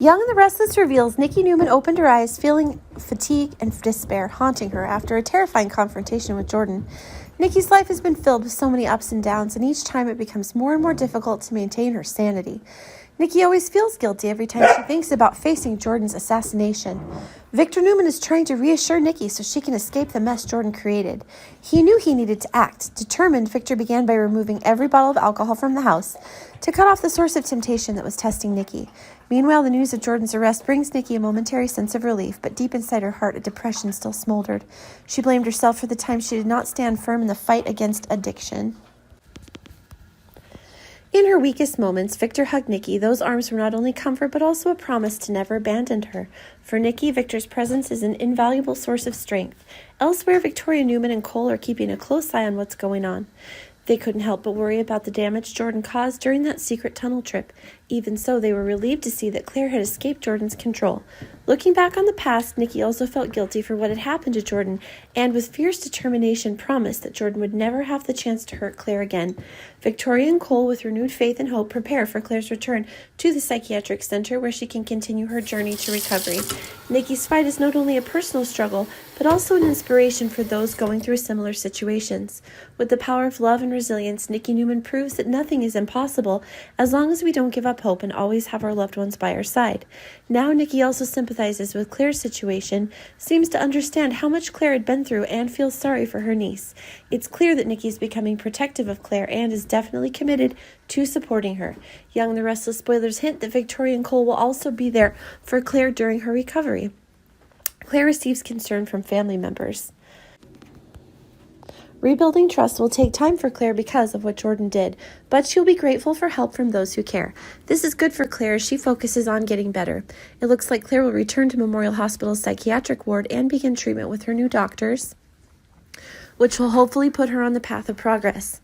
Young and the Restless reveals Nikki Newman opened her eyes, feeling fatigue and despair haunting her after a terrifying confrontation with Jordan. Nikki's life has been filled with so many ups and downs, and each time it becomes more and more difficult to maintain her sanity. Nikki always feels guilty every time she thinks about facing Jordan's assassination. Victor Newman is trying to reassure Nikki so she can escape the mess Jordan created. He knew he needed to act. Determined, Victor began by removing every bottle of alcohol from the house to cut off the source of temptation that was testing Nikki. Meanwhile, the news of Jordan's arrest brings Nikki a momentary sense of relief, but deep inside her heart, a depression still smoldered. She blamed herself for the time she did not stand firm in the fight against addiction. In her weakest moments, Victor hugged Nikki. Those arms were not only comfort, but also a promise to never abandon her. For Nikki, Victor's presence is an invaluable source of strength. Elsewhere, Victoria Newman and Cole are keeping a close eye on what's going on. They couldn't help but worry about the damage Jordan caused during that secret tunnel trip. Even so, they were relieved to see that Claire had escaped Jordan's control. Looking back on the past, Nikki also felt guilty for what had happened to Jordan, and with fierce determination promised that Jordan would never have the chance to hurt Claire again. Victoria and Cole, with renewed faith and hope, prepare for Claire's return to the psychiatric center where she can continue her journey to recovery. Nikki's fight is not only a personal struggle, but also an inspiration for those going through similar situations. With the power of love and resilience, Nikki Newman proves that nothing is impossible as long as we don't give up hope and always have our loved ones by our side. Now Nikki also sympathizes with Claire's situation, seems to understand how much Claire had been through, and feels sorry for her niece. It's clear that Nikki is becoming protective of Claire and is definitely committed to supporting her. Young and the Restless spoilers hint that Victoria and Cole will also be there for Claire during her recovery. Claire receives concern from family members. Rebuilding trust will take time for Claire because of what Jordan did, but she'll be grateful for help from those who care. This is good for Claire as she focuses on getting better. It looks like Claire will return to Memorial Hospital's psychiatric ward and begin treatment with her new doctors, which will hopefully put her on the path of progress.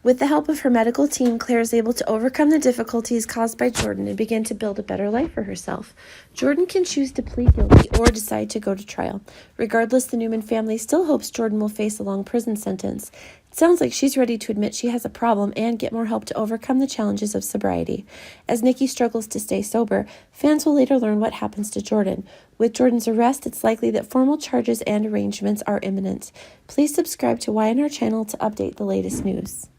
With the help of her medical team, Claire is able to overcome the difficulties caused by Jordan and begin to build a better life for herself. Jordan can choose to plead guilty or decide to go to trial. Regardless, the Newman family still hopes Jordan will face a long prison sentence. It sounds like she's ready to admit she has a problem and get more help to overcome the challenges of sobriety. As Nikki struggles to stay sober, fans will later learn what happens to Jordan. With Jordan's arrest, it's likely that formal charges and arrangements are imminent. Please subscribe to YNR channel to update the latest news.